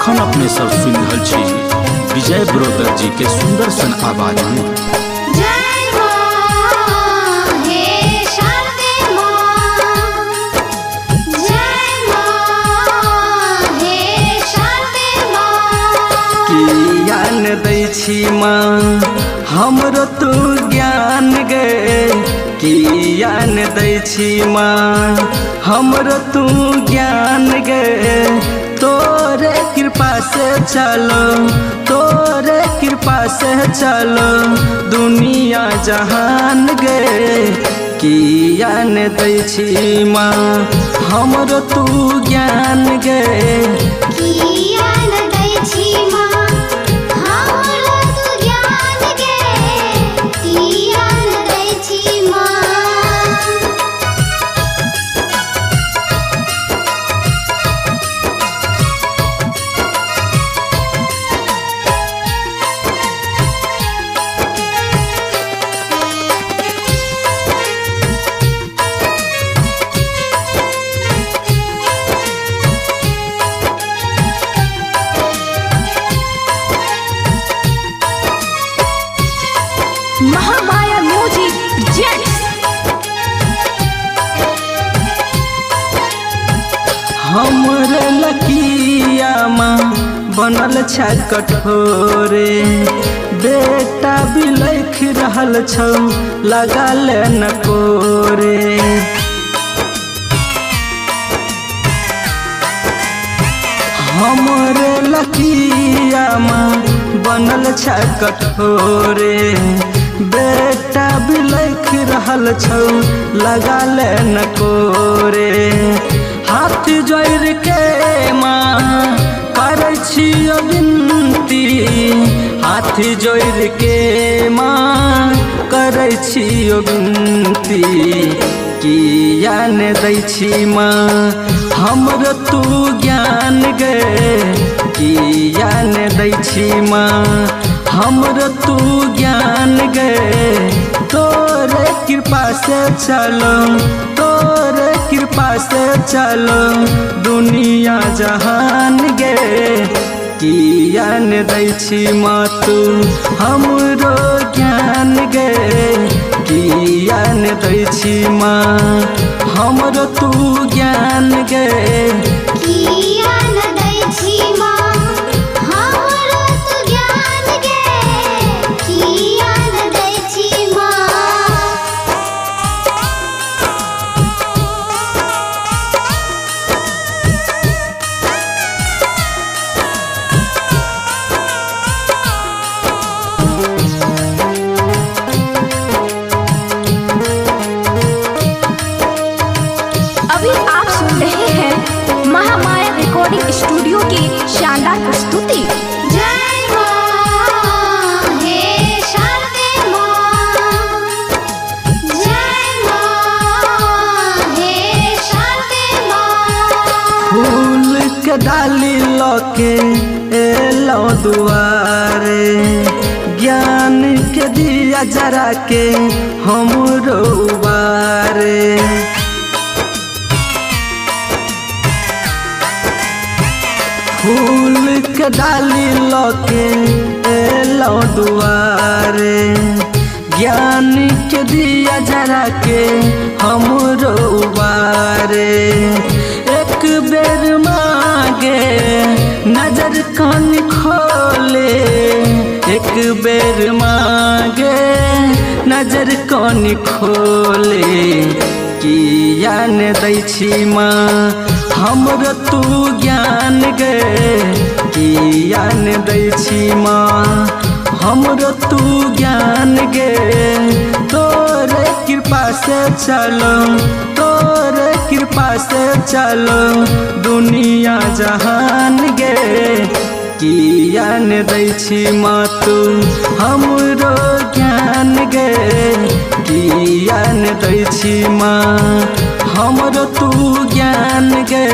अखन अपने सब सुन रहल छी विजय ब्रोदर जी के सुंदर सन आवाज में। जय मां हे शारदे मां, जय मां हे शारदे मां। ज्ञान दै छी माँ हमरो तू ज्ञान गे, ज्ञान दै छी माँ हमरो तू ज्ञान गे। तोरे कृपा से चलो, तोरे कृपा से चलो दुनिया जहान गे। ज्ञान दै छी माँ हमरो तू ज्ञान गे। ज्ञान दै छी मां हमरो तू ज्ञान गे, ज्ञान दै छी मां। Mahamaya music presents. हमरे लकिया माँ बनल छ कठोरे, बेटा भी लिख रहल छौ लगा ले न कोरे। हमरे लकिया माँ बनल छ कठोरे, बेटा भी लिख रहल छौ लगा ले न कोरे। हाथ जोड़ के माँ करै छियो विनती, हाथ जोड़ के माँ करै छियो विनती। ज्ञान दै छी माँ हमरो तू ज्ञान गे, ज्ञान दै छी माँ हमरो तू ज्ञान गे। तोरे कृपा से चलो, तोरे कृपा से चलो दुनिया जहान गे। ज्ञान दै छी माँ तू हमरो ज्ञान गे। ज्ञान दै छी माँ हमरो तू ज्ञान गे। ज्ञान दै छी मां हमरो तू ज्ञान गे, ज्ञान दै छी मां। अभी आप सुन रहे हैं महामाया रिकॉर्डिंग स्टूडियो की शानदार प्रस्तुति। जय मां हे शारदे मां, जय मां हे शारदे मां। फूल के डाली लके एलो दुआरे, ज्ञान के दिया जरा के हमरो उबारे। फूल के डाली लके एलो दुआरे, ज्ञान के दिया जरा के हमरो उबारे। एक बेर मांगे नजर कान खोले, एक बेर मांगे नजर कान खोले। ज्ञान दै छी माँ हमरो तू ज्ञान गे। ज्ञान दै छी माँ हमरो तू ज्ञान गे। तोरे कृपा से चलो, तोरे कृपा से चलो दुनिया जहान गे। ज्ञान दै छी माँ तू हमरो ज्ञान गे। ज्ञान दै छी माँ हमरो तू ज्ञान गे।